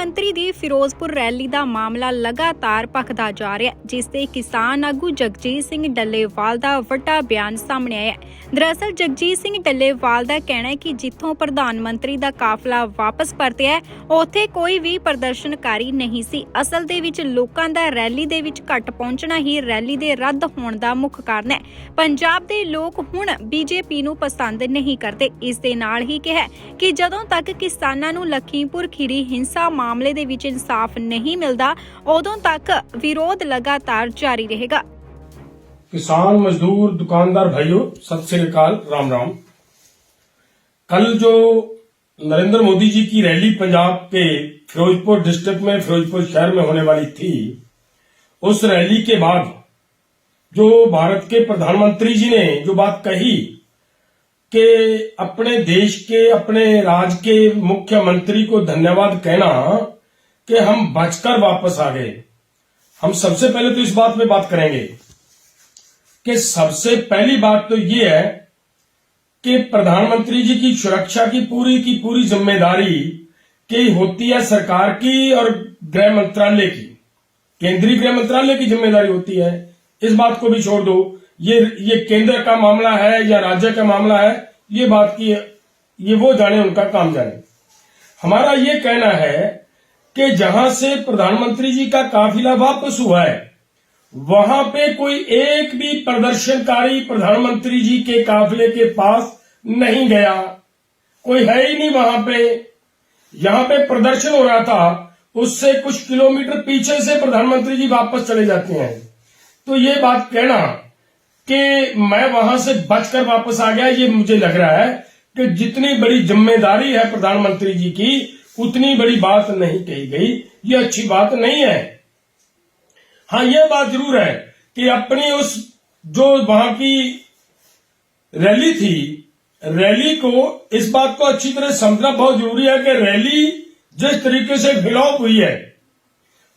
ਮੰਤਰੀ ਦੀ ਫਿਰੋਜ਼ਪੁਰ ਰੈਲੀ ਦਾ ਮਾਮਲਾ ਲਗਾਤਾਰ ਭਖਦਾ ਜਾ ਰਿਹਾ ਹੈ, ਜਿਸ ਤੇ ਕਿਸਾਨ ਆਗੂ ਜਗਜੀਤ ਸਿੰਘ ਡੱਲੇਵਾਲ ਦਾ ਵੱਡਾ ਬਿਆਨ ਸਾਹਮਣੇ ਆਇਆ ਹੈ। ਦਰਅਸਲ ਜਗਜੀਤ ਸਿੰਘ ਡੱਲੇਵਾਲ ਦਾ ਕਹਿਣਾ ਹੈ ਕਿ ਜਿੱਥੋਂ ਪ੍ਰਧਾਨ ਮੰਤਰੀ ਦਾ ਕਾਫਲਾ ਵਾਪਸ ਪਰਤਿਆ ਹੈ, ਉੱਥੇ ਕੋਈ ਵੀ ਪ੍ਰਦਰਸ਼ਨਕਾਰੀ ਨਹੀਂ ਸੀ। ਅਸਲ ਦੇ ਵਿੱਚ ਲੋਕਾਂ ਦਾ ਰੈਲੀ ਦੇ ਵਿੱਚ ਘੱਟ ਪਹੁੰਚਣਾ ਹੀ ਰੈਲੀ ਦੇ ਰੱਦ ਹੋਣ ਦਾ ਮੁੱਖ ਕਾਰਨ ਹੈ। ਪੰਜਾਬ ਦੇ ਲੋਕ ਹੁਣ ਬੀਜੇਪੀ ਨੂੰ ਪਸੰਦ ਨਹੀਂ ਕਰਦੇ। ਇਸ ਦੇ ਨਾਲ ਹੀ ਕਿਹਾ ਕਿ ਜਦੋਂ ਤੱਕ ਕਿਸਾਨਾਂ ਨੂੰ ਲਖੀਮਪੁਰ ਖੀਰੀ ਹਿੰਸਾ मामले दे विच इंसाफ नहीं मिलता, उदों तक विरोध लगातार जारी रहेगा। किसान मजदूर दुकानदार भाइयों, सत श्री अकाल, राम राम। कल जो नरेंद्र मोदी जी की रैली पंजाब के फिरोजपुर डिस्ट्रिक्ट में, फिरोजपुर शहर में होने वाली थी, उस रैली के बाद जो भारत के प्रधानमंत्री जी ने जो बात कही कि अपने देश के, अपने राज्य के मुख्यमंत्री को धन्यवाद कहना कि हम बचकर वापस आ गए। हम सबसे पहले तो इस बात पे बात करेंगे कि सबसे पहली बात तो ये है कि प्रधानमंत्री जी की सुरक्षा की पूरी जिम्मेदारी की होती है सरकार की और गृह मंत्रालय की, केंद्रीय गृह मंत्रालय की जिम्मेदारी होती है। इस बात को भी छोड़ दो, ये केंद्र का मामला है या राज्य का मामला है, ये बात की ये वो जाने, उनका काम जाने। हमारा ये कहना है कि जहां से प्रधानमंत्री जी का काफिला वापस हुआ है, वहां पे कोई एक भी प्रदर्शनकारी प्रधानमंत्री जी के काफिले के पास नहीं गया, कोई है ही नहीं वहां पे। यहां पे प्रदर्शन हो रहा था, उससे कुछ किलोमीटर पीछे से प्रधानमंत्री जी वापस चले जाते हैं। तो ये बात कहना कि मैं वहां से बचकर वापस आ गया, ये मुझे लग रहा है कि जितनी बड़ी जिम्मेदारी है प्रधानमंत्री जी की, उतनी बड़ी बात नहीं कही गई। ये अच्छी बात नहीं है। हाँ, ये बात जरूर है कि अपनी उस जो वहां की रैली थी, रैली को, इस बात को अच्छी तरह समझना बहुत जरूरी है कि रैली जिस तरीके से फ्लॉप हुई है,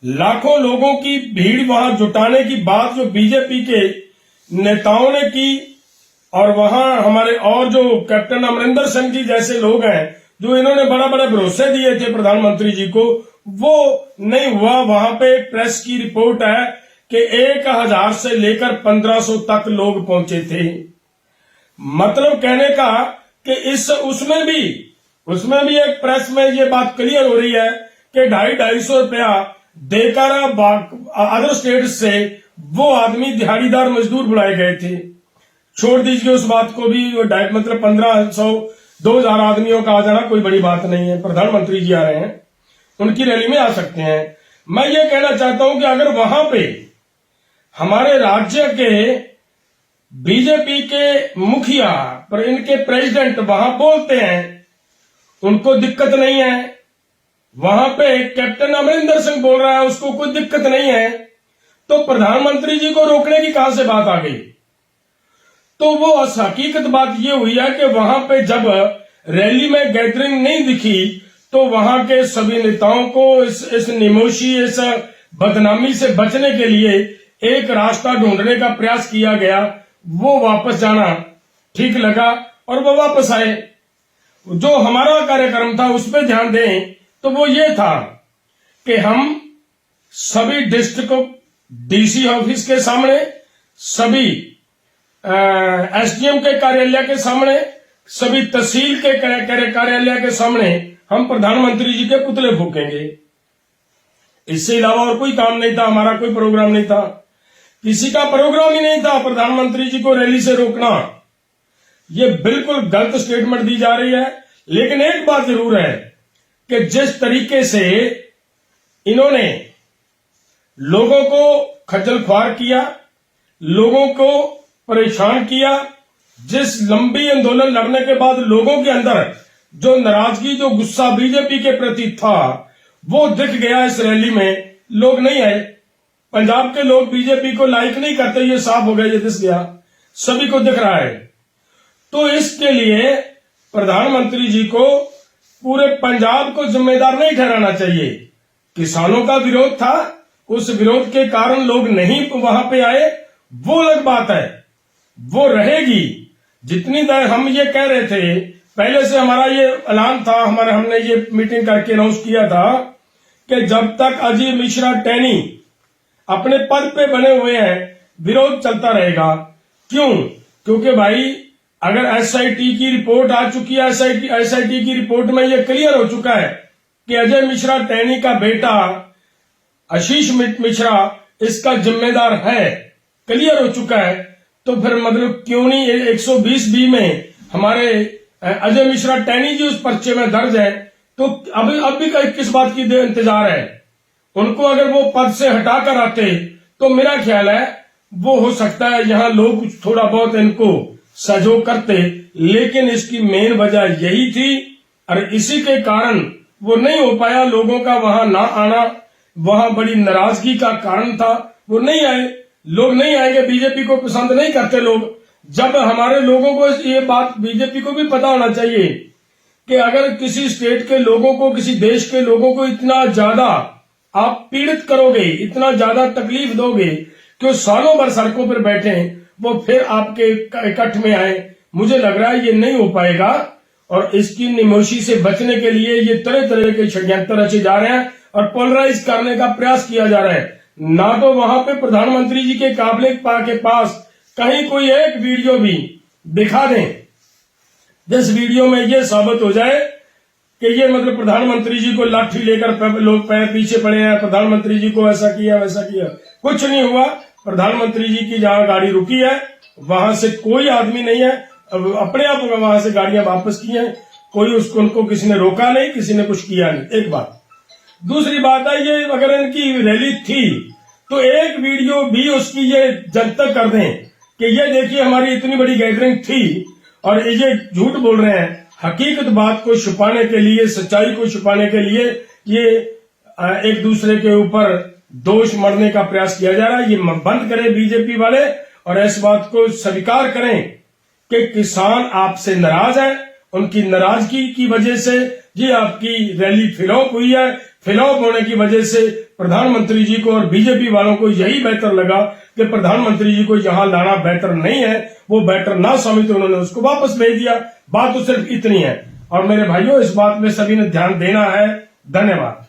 लाखों लोगों की भीड़ वहां जुटाने की बात जो बीजेपी के नेताओं ने की, और वहां हमारे और जो कैप्टन अमरिंदर सिंह जी जैसे लोग हैं जो इन्होंने बड़ा बड़ा भरोसे दिए थे प्रधानमंत्री जी को, वो नहीं हुआ। वहां पे प्रेस की रिपोर्ट है कि 1000 से लेकर 1500 तक लोग पहुंचे थे। मतलब कहने का कि उसमें भी एक प्रेस में ये बात क्लियर हो रही है कि 250-250 रुपया देकर अदर स्टेट से वो आदमी दिहाड़ीदार मजदूर बुलाए गए थे। छोड़ दीजिए उस बात को भी, मतलब 1500-2000 आदमियों का आ जाना कोई बड़ी बात नहीं है। प्रधानमंत्री जी आ रहे हैं, उनकी रैली में आ सकते हैं। मैं ये कहना चाहता हूं कि अगर वहां पे हमारे राज्य के बीजेपी के मुखिया पर इनके प्रेसिडेंट वहां बोलते हैं, उनको दिक्कत नहीं है, वहां पे कैप्टन अमरिंदर सिंह बोल रहा है, उसको कोई दिक्कत नहीं है, तो प्रधानमंत्री जी को रोकने की कहां से बात आ गई? तो वो हकीकत बात ये हुई है कि वहां पे जब रैली में गैदरिंग नहीं दिखी, तो वहां के सभी नेताओं को इस निमोशी, इस बदनामी से बचने के लिए एक रास्ता ढूंढने का प्रयास किया गया। वो वापस जाना ठीक लगा और वो वापस आए। जो हमारा कार्यक्रम था उस पर ध्यान दें तो वो ये था कि हम सभी डिस्ट्रिक्ट डीसी ऑफिस के सामने, सभी एसडीएम के कार्यालय के सामने, सभी तहसील के कार्यालय के सामने हम प्रधानमंत्री जी के पुतले फूकेंगे। इससे अलावा और कोई काम नहीं था, हमारा कोई प्रोग्राम नहीं था, किसी का प्रोग्राम ही नहीं था प्रधानमंत्री जी को रैली से रोकना। ये बिल्कुल गलत स्टेटमेंट दी जा रही है। लेकिन एक बात जरूर है कि जिस तरीके से इन्होंने लोगों को खज्जल ख्वार किया, लोगों को परेशान किया, जिस लंबी आंदोलन लड़ने के बाद लोगों के अंदर जो नाराजगी, जो गुस्सा बीजेपी के प्रति था, वो दिख गया इस रैली में। लोग नहीं आए, पंजाब के लोग बीजेपी को लाइक नहीं करते, ये साफ हो गया, ये दिख गया, सभी को दिख रहा है। तो इसके लिए प्रधानमंत्री जी को, पूरे पंजाब को जिम्मेदार नहीं ठहराना चाहिए। किसानों का विरोध था, उस विरोध के कारण लोग नहीं वहां पे आए, वो अलग बात है, वो रहेगी। जितनी देर हम ये कह रहे थे, पहले से हमारा ये ऐलान था, हमने ये मीटिंग करके अनाउंस किया था कि जब तक अजय मिश्रा टैनी अपने पद पे बने हुए हैं विरोध चलता रहेगा। क्यों? क्योंकि भाई अगर एसआईटी की रिपोर्ट आ चुकी है, एसआईटी की रिपोर्ट में यह क्लियर हो चुका है कि अजय मिश्रा टैनी का बेटा आशीष मिश्रा इसका जिम्मेदार है, क्लियर हो चुका है, तो फिर मतलब क्यों नहीं 120B में हमारे अजय मिश्रा टैनी जी उस पर्चे में दर्ज है। तो अब भी किस बात की इंतजार है? उनको अगर वो पद से हटाकर आते तो मेरा ख्याल है वो हो सकता है यहां लोग कुछ थोड़ा बहुत इनको सहयोग करते, लेकिन इसकी मेन वजह यही थी और इसी के कारण वो नहीं हो पाया। लोगों का वहां ना आना वहां बड़ी नाराजगी का कारण था, वो नहीं आए। लोग नहीं आएंगे, बीजेपी को पसंद नहीं करते लोग। जब हमारे लोगों को ये बात बीजेपी को भी पता होना चाहिए कि अगर किसी स्टेट के लोगों को, किसी देश के लोगों को इतना ज्यादा आप पीड़ित करोगे, इतना ज्यादा तकलीफ दोगे कि वो सालों भर सड़कों पर बैठे वो फिर आपके इकट्ठ में आए, मुझे लग रहा है ये नहीं हो पाएगा। और इसकी निमोशी से बचने के लिए ये तरह तरह के षड्यंत्र रचे जा रहे हैं और पोलराइज करने का प्रयास किया जा रहा है। ना तो वहां पे प्रधानमंत्री जी के काबिले के पास कहीं कोई एक वीडियो भी दिखा दें जिस वीडियो में ये साबित हो जाए कि ये मतलब प्रधानमंत्री जी को लाठी लेकर लोग पैर पीछे पड़े हैं, प्रधानमंत्री जी को ऐसा किया वैसा किया। कुछ नहीं हुआ। प्रधानमंत्री जी की जहां गाड़ी रुकी है वहां से कोई आदमी नहीं है, अपने आप वहां से गाड़ियां वापस की हैं, कोई उसको उनको किसी ने रोका नहीं, किसी ने कुछ किया नहीं। एक बात। दूसरी बात है ये अगर इनकी रैली थी तो एक वीडियो भी उसकी ये जनतक कर दें कि ये देखिए हमारी इतनी बड़ी गैदरिंग थी और ये झूठ बोल रहे हैं। हकीकत बात को छुपाने के लिए, सच्चाई को छुपाने के लिए ये एक दूसरे के ऊपर दोष मढ़ने का प्रयास किया जा रहा है। ये बंद करें बीजेपी वाले और इस बात को स्वीकार करें कि किसान आपसे नाराज है, उनकी नाराजगी की वजह से ये आपकी रैली फ्लॉप हुई है। फ्लॉप होने की वजह से प्रधानमंत्री जी को और बीजेपी वालों को यही बेहतर लगा कि प्रधानमंत्री जी को यहां लाना बेहतर नहीं है, वो बेहतर ना समझते उन्होंने उसको वापस भेज दिया। बात तो सिर्फ इतनी है और मेरे भाइयों इस बात में सभी ने ध्यान देना है। धन्यवाद।